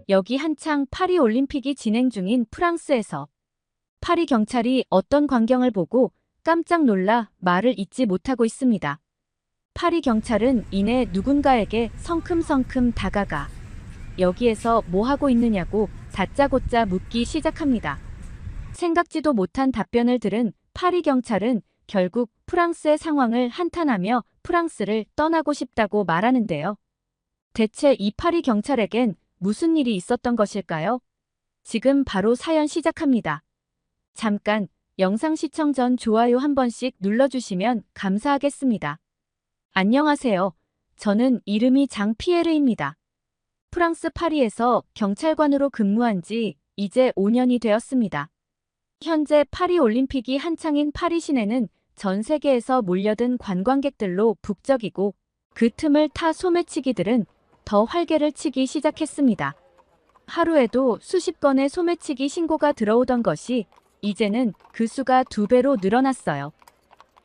여기 한창 파리 올림픽이 진행 중인 프랑스에서 파리 경찰이 어떤 광경을 보고 깜짝 놀라 말을 잇지 못하고 있습니다. 파리 경찰은 이내 누군가에게 성큼성큼 다가가 여기에서 뭐 하고 있느냐고 다짜고짜 묻기 시작합니다. 생각지도 못한 답변을 들은 파리 경찰은 결국 프랑스의 상황을 한탄하며 프랑스를 떠나고 싶다고 말하는데요. 대체 이 파리 경찰에겐 무슨 일이 있었던 것일까요? 지금 바로 사연 시작합니다. 잠깐 영상 시청 전 좋아요 한 번씩 눌러주시면 감사하겠습니다. 안녕하세요. 저는 이름이 장피에르입니다. 프랑스 파리에서 경찰관으로 근무한 지 이제 5년이 되었습니다. 현재 파리 올림픽이 한창인 파리 시내는 전 세계에서 몰려든 관광객들로 북적이고 그 틈을 타 소매치기들은 더 활개를 치기 시작했습니다. 하루에도 수십 건의 소매치기 신고가 들어오던 것이 이제는 그 수가 2배로 늘어났어요.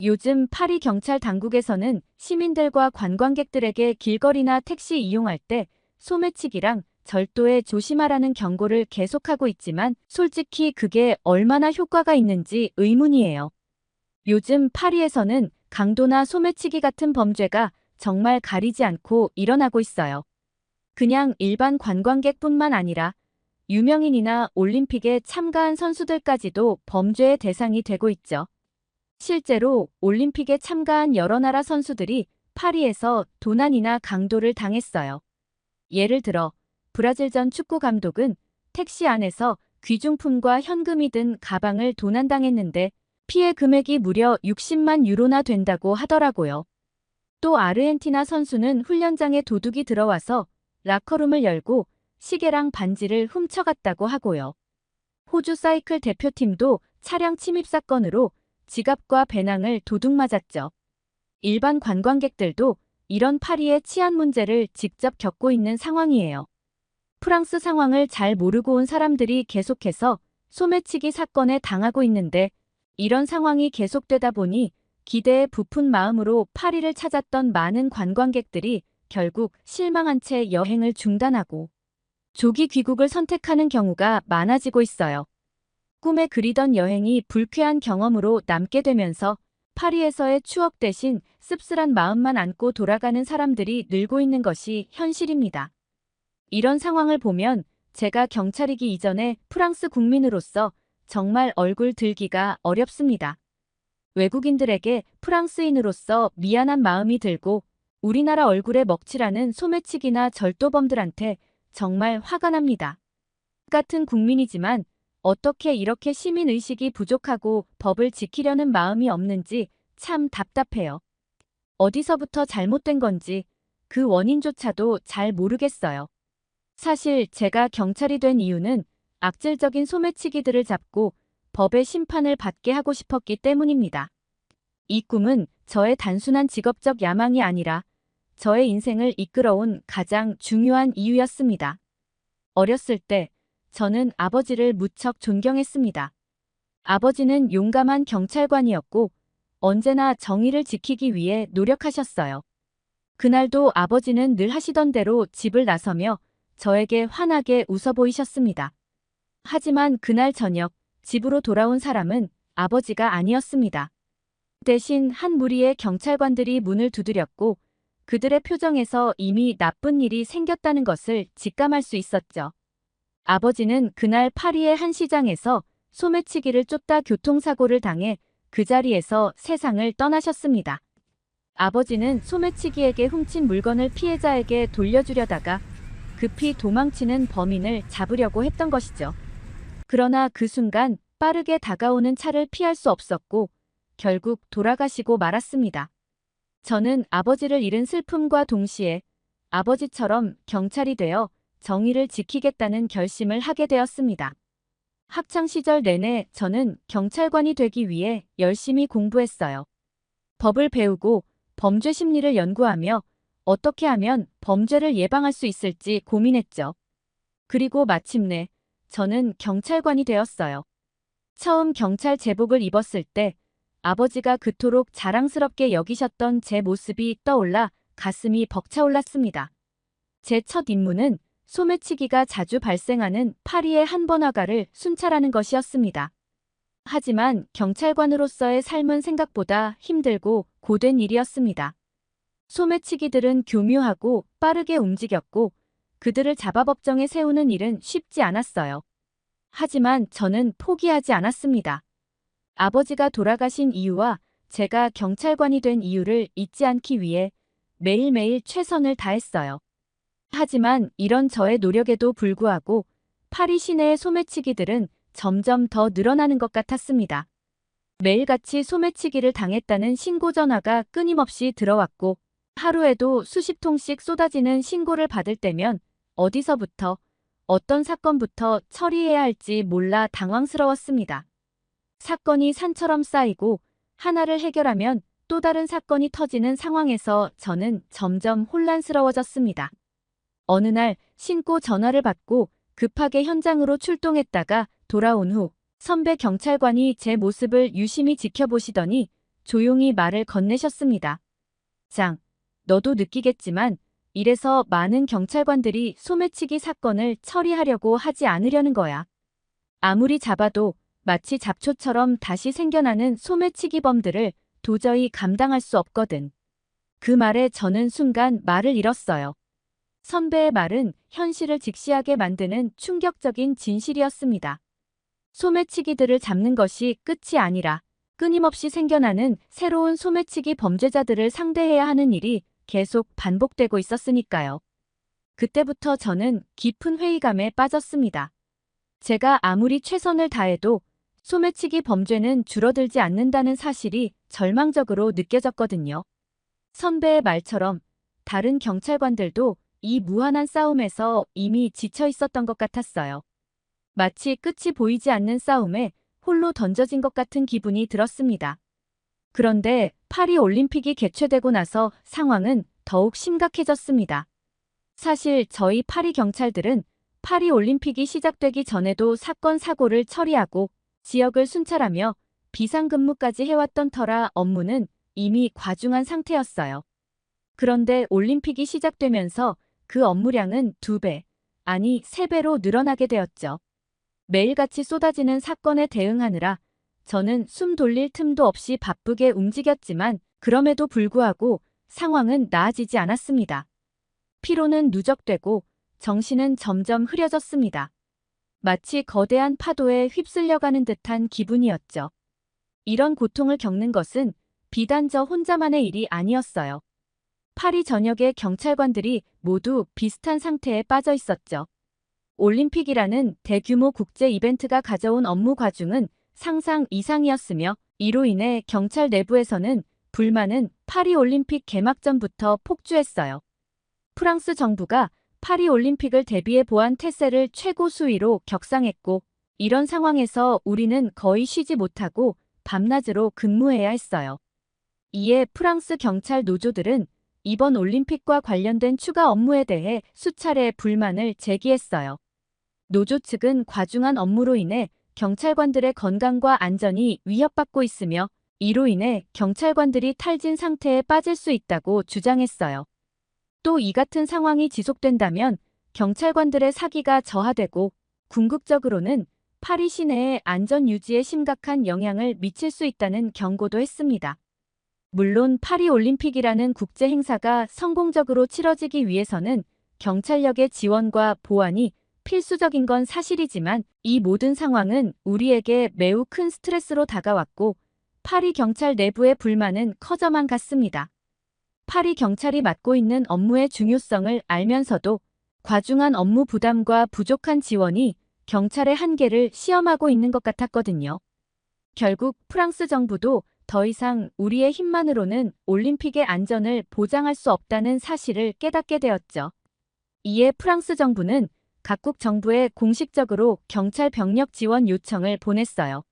요즘 파리 경찰 당국에서는 시민들과 관광객들에게 길거리나 택시 이용할 때 소매치기랑 절도에 조심하라는 경고를 계속하고 있지만 솔직히 그게 얼마나 효과가 있는지 의문이에요. 요즘 파리에서는 강도나 소매치기 같은 범죄가 정말 가리지 않고 일어나고 있어요. 그냥 일반 관광객뿐만 아니라 유명인이나 올림픽에 참가한 선수들까지도 범죄의 대상이 되고 있죠. 실제로 올림픽에 참가한 여러 나라 선수들이 파리에서 도난이나 강도를 당했어요. 예를 들어 브라질 전 축구 감독은 택시 안에서 귀중품과 현금이 든 가방을 도난당했는데 피해 금액이 무려 60만 유로나 된다고 하더라고요. 또 아르헨티나 선수는 훈련장에 도둑이 들어와서 라커룸을 열고 시계랑 반지를 훔쳐갔다고 하고요. 호주 사이클 대표팀도 차량 침입 사건으로 지갑과 배낭을 도둑 맞았죠. 일반 관광객들도 이런 파리의 치안 문제를 직접 겪고 있는 상황이에요. 프랑스 상황을 잘 모르고 온 사람들이 계속해서 소매치기 사건에 당하고 있는데 이런 상황이 계속되다 보니 기대에 부푼 마음으로 파리를 찾았던 많은 관광객들이 결국 실망한 채 여행을 중단하고 조기 귀국을 선택하는 경우가 많아지고 있어요. 꿈에 그리던 여행이 불쾌한 경험으로 남게 되면서 파리에서의 추억 대신 씁쓸한 마음만 안고 돌아가는 사람들이 늘고 있는 것이 현실입니다. 이런 상황을 보면 제가 경찰이기 이전에 프랑스 국민으로서 정말 얼굴 들기가 어렵습니다. 외국인들에게 프랑스인으로서 미안한 마음이 들고 우리나라 얼굴에 먹칠하는 소매치기나 절도범들한테 정말 화가 납니다. 같은 국민이지만 어떻게 이렇게 시민의식이 부족하고 법을 지키려는 마음이 없는지 참 답답해요. 어디서부터 잘못된 건지 그 원인조차도 잘 모르겠어요. 사실 제가 경찰이 된 이유는 악질적인 소매치기들을 잡고 법의 심판을 받게 하고 싶었기 때문입니다. 이 꿈은 저의 단순한 직업적 야망이 아니라 저의 인생을 이끌어온 가장 중요한 이유였습니다. 어렸을 때 저는 아버지를 무척 존경했습니다. 아버지는 용감한 경찰관이었고 언제나 정의를 지키기 위해 노력하셨어요. 그날도 아버지는 늘 하시던 대로 집을 나서며 저에게 환하게 웃어 보이셨습니다. 하지만 그날 저녁 집으로 돌아온 사람은 아버지가 아니었습니다. 대신 한 무리의 경찰관들이 문을 두드렸고 그들의 표정에서 이미 나쁜 일이 생겼다는 것을 직감할 수 있었죠. 아버지는 그날 파리의 한 시장에서 소매치기를 쫓다 교통사고를 당해 그 자리에서 세상을 떠나셨습니다. 아버지는 소매치기에게 훔친 물건을 피해자에게 돌려주려다가 급히 도망치는 범인을 잡으려고 했던 것이죠. 그러나 그 순간 빠르게 다가오는 차를 피할 수 없었고 결국 돌아가시고 말았습니다. 저는 아버지를 잃은 슬픔과 동시에 아버지처럼 경찰이 되어 정의를 지키겠다는 결심을 하게 되었습니다. 학창시절 내내 저는 경찰관이 되기 위해 열심히 공부했어요. 법을 배우고 범죄 심리를 연구하며 어떻게 하면 범죄를 예방할 수 있을지 고민했죠. 그리고 마침내 저는 경찰관이 되었어요. 처음 경찰 제복을 입었을 때 아버지가 그토록 자랑스럽게 여기셨던 제 모습이 떠올라 가슴이 벅차올랐습니다. 제 첫 임무는 소매치기가 자주 발생하는 파리의 한 번화가를 순찰하는 것이었습니다. 하지만 경찰관으로서의 삶은 생각보다 힘들고 고된 일이었습니다. 소매치기들은 교묘하고 빠르게 움직였고 그들을 잡아 법정에 세우는 일은 쉽지 않았어요. 하지만 저는 포기하지 않았습니다. 아버지가 돌아가신 이유와 제가 경찰관이 된 이유를 잊지 않기 위해 매일매일 최선을 다했어요. 하지만 이런 저의 노력에도 불구하고 파리 시내의 소매치기들은 점점 더 늘어나는 것 같았습니다. 매일같이 소매치기를 당했다는 신고 전화가 끊임없이 들어왔고 하루에도 수십 통씩 쏟아지는 신고를 받을 때면 어디서부터 어떤 사건부터 처리해야 할지 몰라 당황스러웠습니다. 사건이 산처럼 쌓이고 하나를 해결하면 또 다른 사건이 터지는 상황에서 저는 점점 혼란스러워졌습니다. 어느 날 신고 전화를 받고 급하게 현장으로 출동했다가 돌아온 후 선배 경찰관이 제 모습을 유심히 지켜보시더니 조용히 말을 건네셨습니다. 장, 너도 느끼겠지만 이래서 많은 경찰관들이 소매치기 사건을 처리하려고 하지 않으려는 거야. 아무리 잡아도 마치 잡초처럼 다시 생겨나는 소매치기범들을 도저히 감당할 수 없거든. 그 말에 저는 순간 말을 잃었어요. 선배의 말은 현실을 직시하게 만드는 충격적인 진실이었습니다. 소매치기들을 잡는 것이 끝이 아니라 끊임없이 생겨나는 새로운 소매치기 범죄자들을 상대해야 하는 일이 계속 반복되고 있었으니까요. 그때부터 저는 깊은 회의감에 빠졌습니다. 제가 아무리 최선을 다해도 소매치기 범죄는 줄어들지 않는다는 사실이 절망적으로 느껴졌거든요. 선배의 말처럼 다른 경찰관들도 이 무한한 싸움에서 이미 지쳐 있었던 것 같았어요. 마치 끝이 보이지 않는 싸움에 홀로 던져진 것 같은 기분이 들었습니다. 그런데 파리 올림픽이 개최되고 나서 상황은 더욱 심각해졌습니다. 사실 저희 파리 경찰들은 파리 올림픽이 시작되기 전에도 사건 사고를 처리하고 지역을 순찰하며 비상근무까지 해왔던 터라 업무는 이미 과중한 상태였어요. 그런데 올림픽이 시작되면서 그 업무량은 2배, 아니 3배로 늘어나게 되었죠. 매일같이 쏟아지는 사건에 대응하느라 저는 숨 돌릴 틈도 없이 바쁘게 움직였지만 그럼에도 불구하고 상황은 나아지지 않았습니다. 피로는 누적되고 정신은 점점 흐려졌습니다. 마치 거대한 파도에 휩쓸려가는 듯한 기분이었죠. 이런 고통을 겪는 것은 비단 저 혼자만의 일이 아니었어요. 파리 전역의 경찰관들이 모두 비슷한 상태에 빠져 있었죠. 올림픽이라는 대규모 국제 이벤트가 가져온 업무 과중은 상상 이상이었으며 이로 인해 경찰 내부에서는 불만은 파리 올림픽 개막 전부터 폭주했어요. 프랑스 정부가 파리 올림픽을 대비해 보안 태세를 최고 수위로 격상했고 이런 상황에서 우리는 거의 쉬지 못하고 밤낮으로 근무해야 했어요. 이에 프랑스 경찰 노조들은 이번 올림픽과 관련된 추가 업무에 대해 수차례 불만을 제기했어요. 노조 측은 과중한 업무로 인해 경찰관들의 건강과 안전이 위협받고 있으며 이로 인해 경찰관들이 탈진 상태에 빠질 수 있다고 주장했어요. 또 이 같은 상황이 지속된다면 경찰관들의 사기가 저하되고 궁극적으로는 파리 시내의 안전 유지에 심각한 영향을 미칠 수 있다는 경고도 했습니다. 물론 파리 올림픽이라는 국제 행사가 성공적으로 치러지기 위해서는 경찰력의 지원과 보완이 필수적인 건 사실이지만 이 모든 상황은 우리에게 매우 큰 스트레스로 다가왔고 파리 경찰 내부의 불만은 커져만 갔습니다. 파리 경찰이 맡고 있는 업무의 중요성을 알면서도 과중한 업무 부담과 부족한 지원이 경찰의 한계를 시험하고 있는 것 같았거든요. 결국 프랑스 정부도 더 이상 우리의 힘만으로는 올림픽의 안전을 보장할 수 없다는 사실을 깨닫게 되었죠. 이에 프랑스 정부는 각국 정부에 공식적으로 경찰 병력 지원 요청을 보냈어요.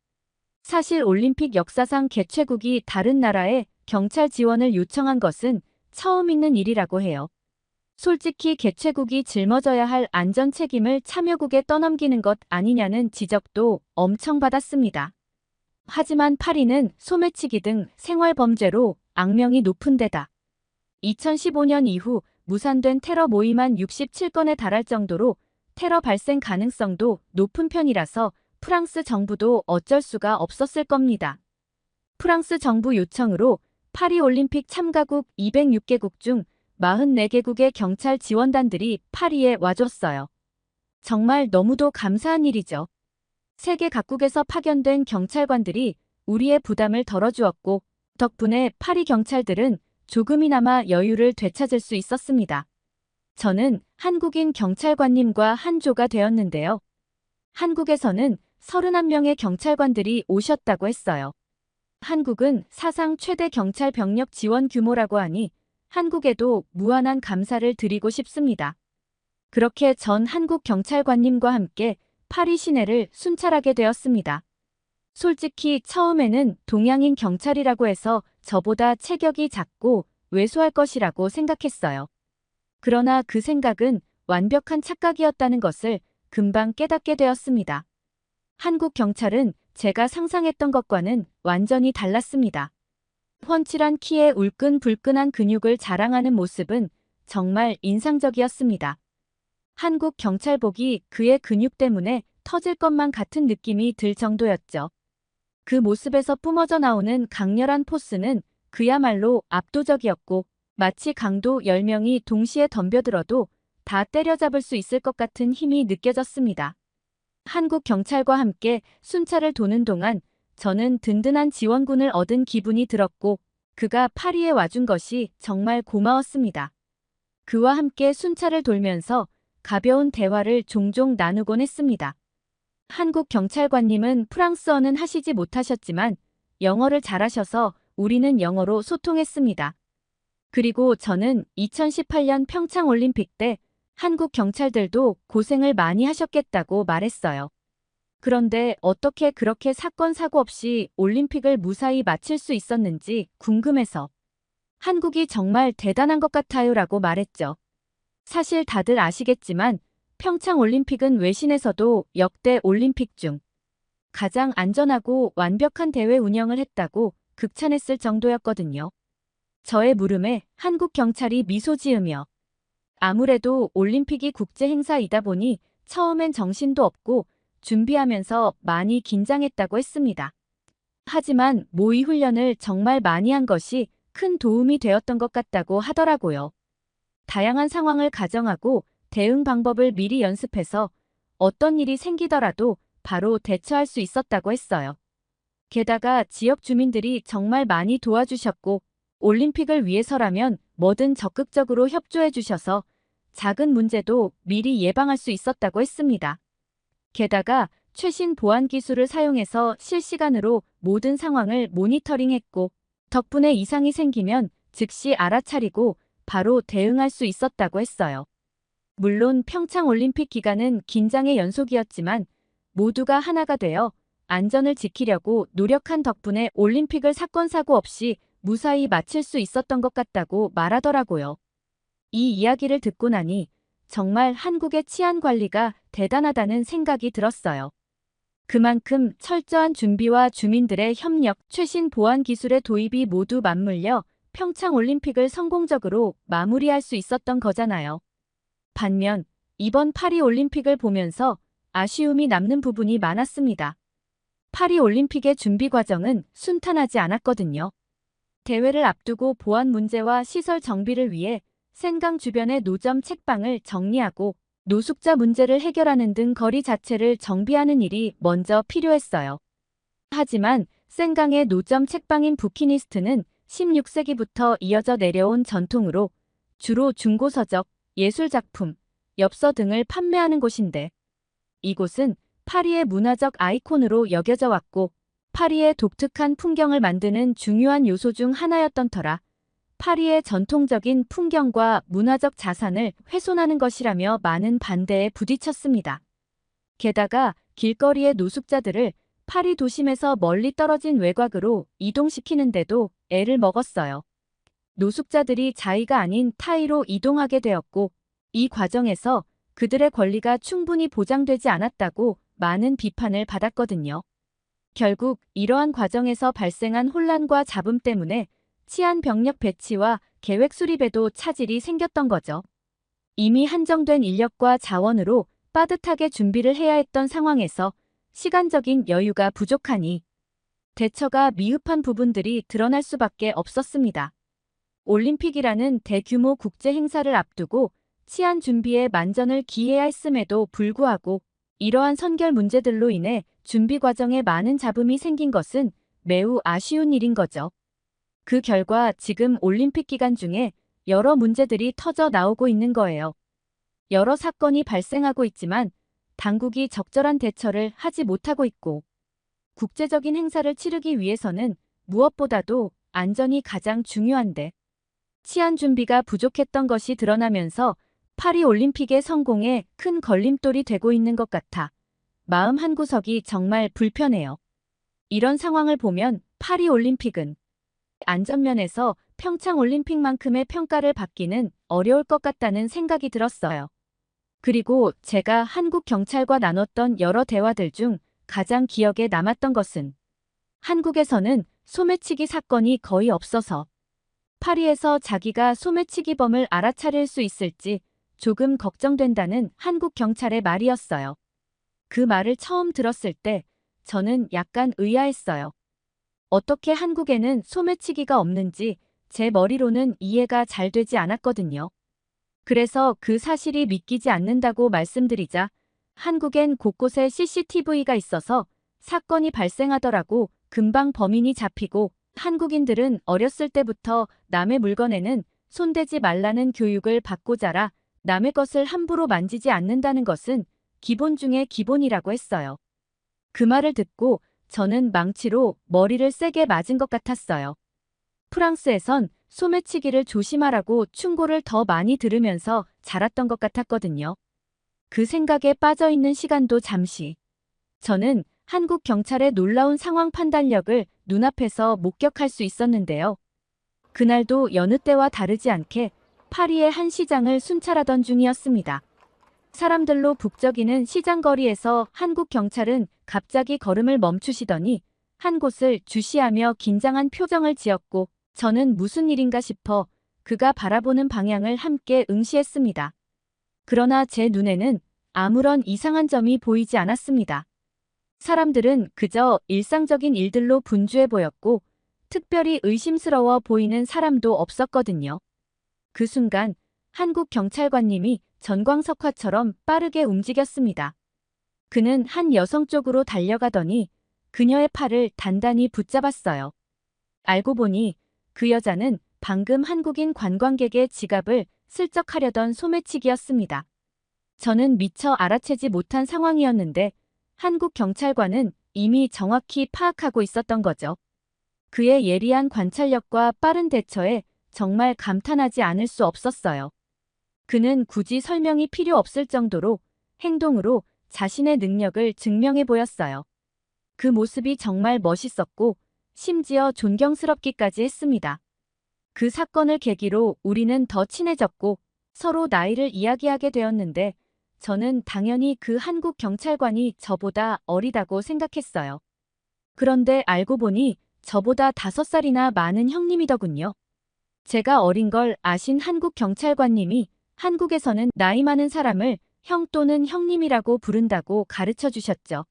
사실 올림픽 역사상 개최국이 다른 나라에 경찰 지원을 요청한 것은 처음 있는 일이라고 해요. 솔직히 개최국이 짊어져야 할 안전 책임을 참여국에 떠넘기는 것 아니냐는 지적도 엄청 받았습니다. 하지만 파리는 소매치기 등 생활범죄로 악명이 높은 데다 2015년 이후 무산된 테러 모임만 67건에 달할 정도로 테러 발생 가능성도 높은 편이라서 프랑스 정부도 어쩔 수가 없었을 겁니다. 프랑스 정부 요청으로 파리올림픽 참가국 206개국 중 44개국의 경찰 지원단들이 파리에 와줬어요. 정말 너무도 감사한 일이죠. 세계 각국에서 파견된 경찰관들이 우리의 부담을 덜어주었고 덕분에 파리 경찰들은 조금이나마 여유를 되찾을 수 있었습니다. 저는 한국인 경찰관님과 한조가 되었는데요. 한국에서는 31명의 경찰관들이 오셨다고 했어요. 한국은 사상 최대 경찰 병력 지원 규모라고 하니 한국에도 무한한 감사를 드리고 싶습니다. 그렇게 전 한국 경찰관님과 함께 파리 시내를 순찰하게 되었습니다. 솔직히 처음에는 동양인 경찰이라고 해서 저보다 체격이 작고 왜소할 것이라고 생각했어요. 그러나 그 생각은 완벽한 착각이었다는 것을 금방 깨닫게 되었습니다. 한국 경찰은 제가 상상했던 것과는 완전히 달랐습니다. 훤칠한 키에 울끈불끈한 근육을 자랑하는 모습은 정말 인상적이었습니다. 한국 경찰복이 그의 근육 때문에 터질 것만 같은 느낌이 들 정도였죠. 그 모습에서 뿜어져 나오는 강렬한 포스는 그야말로 압도적이었고 마치 강도 10명이 동시에 덤벼들어도 다 때려잡을 수 있을 것 같은 힘이 느껴졌습니다. 한국 경찰과 함께 순찰을 도는 동안 저는 든든한 지원군을 얻은 기분이 들었고 그가 파리에 와준 것이 정말 고마웠습니다. 그와 함께 순찰을 돌면서 가벼운 대화를 종종 나누곤 했습니다. 한국 경찰관님은 프랑스어는 하시지 못하셨지만 영어를 잘하셔서 우리는 영어로 소통했습니다. 그리고 저는 2018년 평창올림픽 때 한국 경찰들도 고생을 많이 하셨겠다고 말했어요. 그런데 어떻게 그렇게 사건 사고 없이 올림픽을 무사히 마칠 수 있었는지 궁금해서 한국이 정말 대단한 것 같아요 라고 말했죠. 사실 다들 아시겠지만 평창올림픽은 외신에서도 역대 올림픽 중 가장 안전하고 완벽한 대회 운영을 했다고 극찬했을 정도였거든요. 저의 물음에 한국 경찰이 미소 지으며 아무래도 올림픽이 국제 행사이다 보니 처음엔 정신도 없고 준비하면서 많이 긴장했다고 했습니다. 하지만 모의 훈련을 정말 많이 한 것이 큰 도움이 되었던 것 같다고 하더라고요. 다양한 상황을 가정하고 대응 방법을 미리 연습해서 어떤 일이 생기더라도 바로 대처할 수 있었다고 했어요. 게다가 지역 주민들이 정말 많이 도와주셨고 올림픽을 위해서라면 뭐든 적극적으로 협조해 주셔서 작은 문제도 미리 예방할 수 있었다고 했습니다. 게다가 최신 보안 기술을 사용해서 실시간으로 모든 상황을 모니터링했고 덕분에 이상이 생기면 즉시 알아차리고 바로 대응할 수 있었다고 했어요. 물론 평창올림픽 기간은 긴장의 연속이었지만 모두가 하나가 되어 안전을 지키려고 노력한 덕분에 올림픽을 사건 사고 없이 무사히 마칠 수 있었던 것 같다고 말하더라고요. 이 이야기를 듣고 나니 정말 한국의 치안 관리가 대단하다는 생각이 들었어요. 그만큼 철저한 준비와 주민들의 협력, 최신 보안 기술의 도입이 모두 맞물려 평창올림픽을 성공적으로 마무리할 수 있었던 거잖아요. 반면 이번 파리올림픽을 보면서 아쉬움이 남는 부분이 많았습니다. 파리올림픽의 준비 과정은 순탄하지 않았거든요. 대회를 앞두고 보안 문제와 시설 정비를 위해 센강 주변의 노점 책방을 정리하고 노숙자 문제를 해결하는 등 거리 자체를 정비하는 일이 먼저 필요했어요. 하지만 센강의 노점 책방인 부키니스트는 16세기부터 이어져 내려온 전통으로 주로 중고서적, 예술작품, 엽서 등을 판매하는 곳인데 이곳은 파리의 문화적 아이콘으로 여겨져 왔고 파리의 독특한 풍경을 만드는 중요한 요소 중 하나였던 터라 파리의 전통적인 풍경과 문화적 자산을 훼손하는 것이라며 많은 반대에 부딪혔습니다. 게다가 길거리의 노숙자들을 파리 도심에서 멀리 떨어진 외곽으로 이동시키는데도 애를 먹었어요. 노숙자들이 자의가 아닌 타의로 이동하게 되었고 이 과정에서 그들의 권리가 충분히 보장되지 않았다고 많은 비판을 받았거든요. 결국 이러한 과정에서 발생한 혼란과 잡음 때문에 치안 병력 배치와 계획 수립에도 차질이 생겼던 거죠. 이미 한정된 인력과 자원으로 빠듯하게 준비를 해야 했던 상황에서 시간적인 여유가 부족하니 대처가 미흡한 부분들이 드러날 수밖에 없었습니다. 올림픽이라는 대규모 국제 행사를 앞두고 치안 준비에 만전을 기해야 했음에도 불구하고 이러한 선결 문제들로 인해 준비 과정에 많은 잡음이 생긴 것은 매우 아쉬운 일인 거죠. 그 결과 지금 올림픽 기간 중에 여러 문제들이 터져 나오고 있는 거예요. 여러 사건이 발생하고 있지만 당국이 적절한 대처를 하지 못하고 있고 국제적인 행사를 치르기 위해서는 무엇보다도 안전이 가장 중요한데 치안 준비가 부족했던 것이 드러나면서 파리 올림픽의 성공에 큰 걸림돌이 되고 있는 것 같아 마음 한구석이 정말 불편해요. 이런 상황을 보면 파리 올림픽은 안전면에서 평창 올림픽만큼의 평가를 받기는 어려울 것 같다는 생각이 들었어요. 그리고 제가 한국 경찰과 나눴던 여러 대화들 중 가장 기억에 남았던 것은 한국에서는 소매치기 사건이 거의 없어서 파리에서 자기가 소매치기범을 알아차릴 수 있을지 조금 걱정된다는 한국 경찰의 말이었어요. 그 말을 처음 들었을 때 저는 약간 의아했어요. 어떻게 한국에는 소매치기가 없는지 제 머리로는 이해가 잘 되지 않았거든요. 그래서 그 사실이 믿기지 않는다고 말씀드리자 한국엔 곳곳에 CCTV가 있어서 사건이 발생하더라도 금방 범인이 잡히고 한국인들은 어렸을 때부터 남의 물건에는 손대지 말라는 교육을 받고 자라 남의 것을 함부로 만지지 않는다는 것은 기본 중의 기본이라고 했어요. 그 말을 듣고 저는 망치로 머리를 세게 맞은 것 같았어요. 프랑스에선 소매치기를 조심하라고 충고를 더 많이 들으면서 자랐던 것 같았거든요. 그 생각에 빠져 있는 시간도 잠시. 저는 한국 경찰의 놀라운 상황 판단력을 눈앞에서 목격할 수 있었는데요. 그날도 여느 때와 다르지 않게 파리의 한 시장을 순찰하던 중이었습니다. 사람들로 북적이는 시장 거리에서 한국 경찰은 갑자기 걸음을 멈추시더니 한 곳을 주시하며 긴장한 표정을 지었고 저는 무슨 일인가 싶어 그가 바라보는 방향을 함께 응시했습니다. 그러나 제 눈에는 아무런 이상한 점이 보이지 않았습니다. 사람들은 그저 일상적인 일들로 분주해 보였고 특별히 의심스러워 보이는 사람도 없었거든요. 그 순간 한국 경찰관님이 전광석화처럼 빠르게 움직였습니다. 그는 한 여성 쪽으로 달려가더니 그녀의 팔을 단단히 붙잡았어요. 알고 보니 그 여자는 방금 한국인 관광객의 지갑을 슬쩍 하려던 소매치기였습니다. 저는 미처 알아채지 못한 상황이었는데 한국 경찰관은 이미 정확히 파악하고 있었던 거죠. 그의 예리한 관찰력과 빠른 대처에 정말 감탄하지 않을 수 없었어요. 그는 굳이 설명이 필요 없을 정도로 행동으로 자신의 능력을 증명해 보였어요. 그 모습이 정말 멋있었고 심지어 존경스럽기까지 했습니다. 그 사건을 계기로 우리는 더 친해졌고 서로 나이를 이야기하게 되었는데 저는 당연히 그 한국 경찰관이 저보다 어리다고 생각했어요. 그런데 알고 보니 저보다 5살이나 많은 형님이더군요. 제가 어린 걸 아신 한국 경찰관님이 한국에서는 나이 많은 사람을 형 또는 형님이라고 부른다고 가르쳐 주셨죠.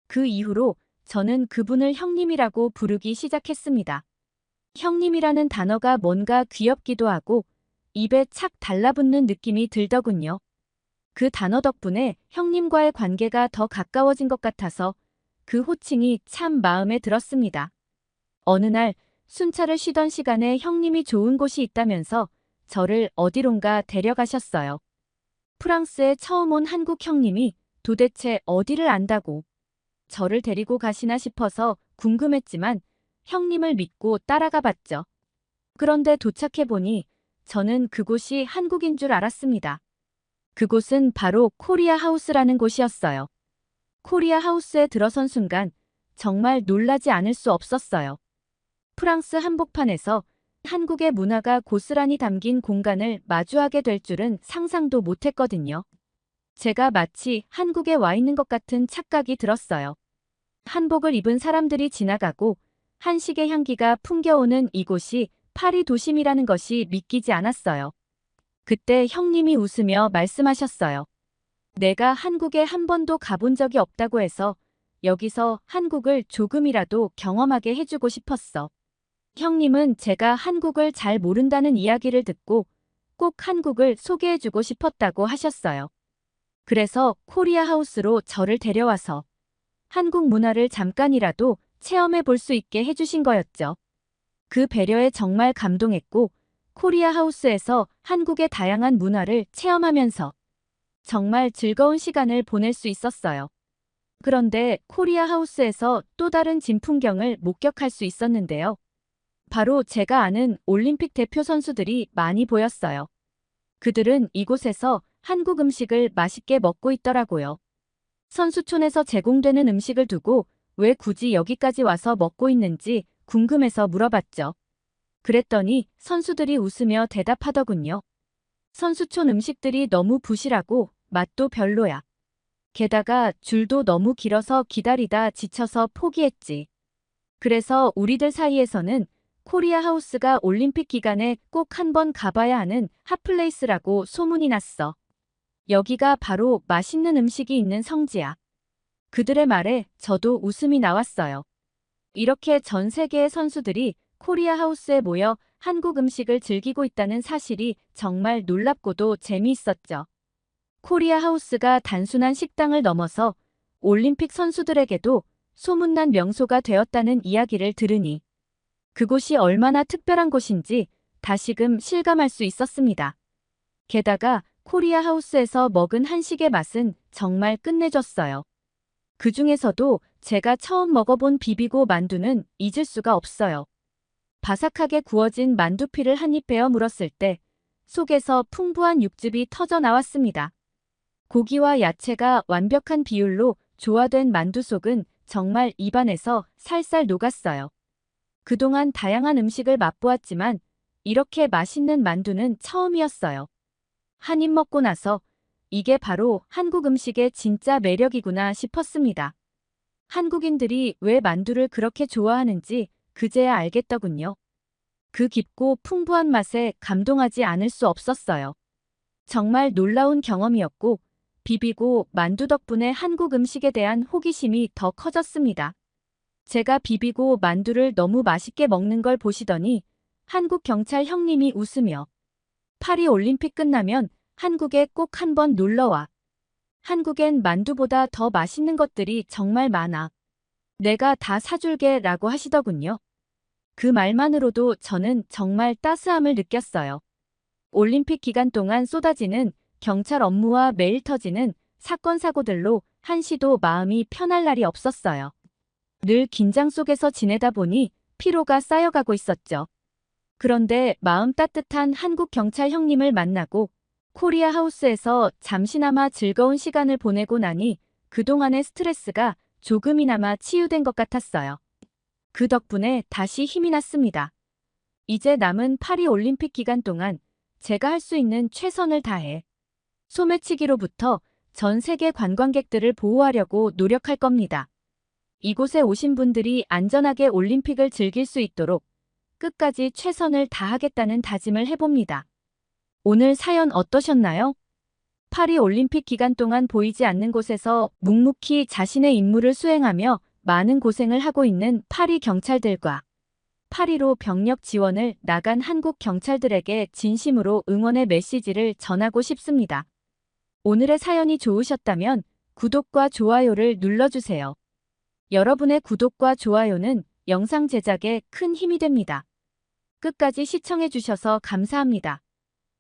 그 이후로 저는 그분을 형님이라고 부르기 시작했습니다. 형님이라는 단어가 뭔가 귀엽기도 하고 입에 착 달라붙는 느낌이 들더군요. 그 단어 덕분에 형님과의 관계가 더 가까워진 것 같아서 그 호칭이 참 마음에 들었습니다. 어느 날 순찰을 쉬던 시간에 형님이 좋은 곳이 있다면서 저를 어디론가 데려가셨어요. 프랑스에 처음 온 한국 형님이 도대체 어디를 안다고 저를 데리고 가시나 싶어서 궁금했지만 형님을 믿고 따라가 봤죠. 그런데 도착해보니 저는 그곳이 한국인 줄 알았습니다. 그곳은 바로 코리아 하우스라는 곳이었어요. 코리아 하우스에 들어선 순간 정말 놀라지 않을 수 없었어요. 프랑스 한복판에서 한국의 문화가 고스란히 담긴 공간을 마주하게 될 줄은 상상도 못했거든요. 제가 마치 한국에 와 있는 것 같은 착각이 들었어요. 한복을 입은 사람들이 지나가고 한식의 향기가 풍겨오는 이곳이 파리 도심이라는 것이 믿기지 않았어요. 그때 형님이 웃으며 말씀하셨어요. 내가 한국에 한 번도 가본 적이 없다고 해서 여기서 한국을 조금이라도 경험하게 해주고 싶었어. 형님은 제가 한국을 잘 모른다는 이야기를 듣고 꼭 한국을 소개해주고 싶었다고 하셨어요. 그래서 코리아 하우스로 저를 데려와서 한국 문화를 잠깐이라도 체험해 볼 수 있게 해주신 거였죠. 그 배려에 정말 감동했고 코리아 하우스에서 한국의 다양한 문화를 체험하면서 정말 즐거운 시간을 보낼 수 있었어요. 그런데 코리아 하우스에서 또 다른 진풍경을 목격할 수 있었는데요. 바로 제가 아는 올림픽 대표 선수들이 많이 보였어요. 그들은 이곳에서 한국 음식을 맛있게 먹고 있더라고요. 선수촌에서 제공되는 음식을 두고 왜 굳이 여기까지 와서 먹고 있는지 궁금해서 물어봤죠. 그랬더니 선수들이 웃으며 대답하더군요. 선수촌 음식들이 너무 부실하고 맛도 별로야. 게다가 줄도 너무 길어서 기다리다 지쳐서 포기했지. 그래서 우리들 사이에서는 코리아 하우스가 올림픽 기간에 꼭 한번 가봐야 하는 핫플레이스라고 소문이 났어. 여기가 바로 맛있는 음식이 있는 성지야. 그들의 말에 저도 웃음이 나왔어요. 이렇게 전 세계의 선수들이 코리아 하우스에 모여 한국 음식을 즐기고 있다는 사실이 정말 놀랍고도 재미있었죠. 코리아 하우스가 단순한 식당을 넘어서 올림픽 선수들에게도 소문난 명소가 되었다는 이야기를 들으니 그곳이 얼마나 특별한 곳인지 다시금 실감할 수 있었습니다. 게다가 코리아 하우스에서 먹은 한식의 맛은 정말 끝내줬어요. 그 중에서도 제가 처음 먹어본 비비고 만두는 잊을 수가 없어요. 바삭하게 구워진 만두피를 한 입 베어 물었을 때 속에서 풍부한 육즙이 터져 나왔습니다. 고기와 야채가 완벽한 비율로 조화된 만두 속은 정말 입안에서 살살 녹았어요. 그동안 다양한 음식을 맛보았지만 이렇게 맛있는 만두는 처음이었어요. 한 입 먹고 나서 이게 바로 한국 음식의 진짜 매력이구나 싶었습니다. 한국인들이 왜 만두를 그렇게 좋아하는지 그제야 알겠더군요. 그 깊고 풍부한 맛에 감동하지 않을 수 없었어요. 정말 놀라운 경험이었고 비비고 만두 덕분에 한국 음식에 대한 호기심이 더 커졌습니다. 제가 비비고 만두를 너무 맛있게 먹는 걸 보시더니 한국 경찰 형님이 웃으며 파리 올림픽 끝나면 한국에 꼭 한번 놀러와. 한국엔 만두보다 더 맛있는 것들이 정말 많아. 내가 다 사줄게 라고 하시더군요. 그 말만으로도 저는 정말 따스함을 느꼈어요. 올림픽 기간 동안 쏟아지는 경찰 업무와 매일 터지는 사건 사고들로 한시도 마음이 편할 날이 없었어요. 늘 긴장 속에서 지내다 보니 피로가 쌓여가고 있었죠. 그런데 마음 따뜻한 한국 경찰 형님을 만나고 코리아 하우스에서 잠시나마 즐거운 시간을 보내고 나니 그동안의 스트레스가 조금이나마 치유된 것 같았어요. 그 덕분에 다시 힘이 났습니다. 이제 남은 파리 올림픽 기간 동안 제가 할 수 있는 최선을 다해 소매치기로부터 전 세계 관광객들을 보호하려고 노력할 겁니다. 이곳에 오신 분들이 안전하게 올림픽을 즐길 수 있도록 끝까지 최선을 다하겠다는 다짐을 해봅니다. 오늘 사연 어떠셨나요? 파리 올림픽 기간 동안 보이지 않는 곳에서 묵묵히 자신의 임무를 수행하며 많은 고생을 하고 있는 파리 경찰들과 파리로 병력 지원을 나간 한국 경찰들에게 진심으로 응원의 메시지를 전하고 싶습니다. 오늘의 사연이 좋으셨다면 구독과 좋아요를 눌러주세요. 여러분의 구독과 좋아요는 영상 제작에 큰 힘이 됩니다. 끝까지 시청해주셔서 감사합니다.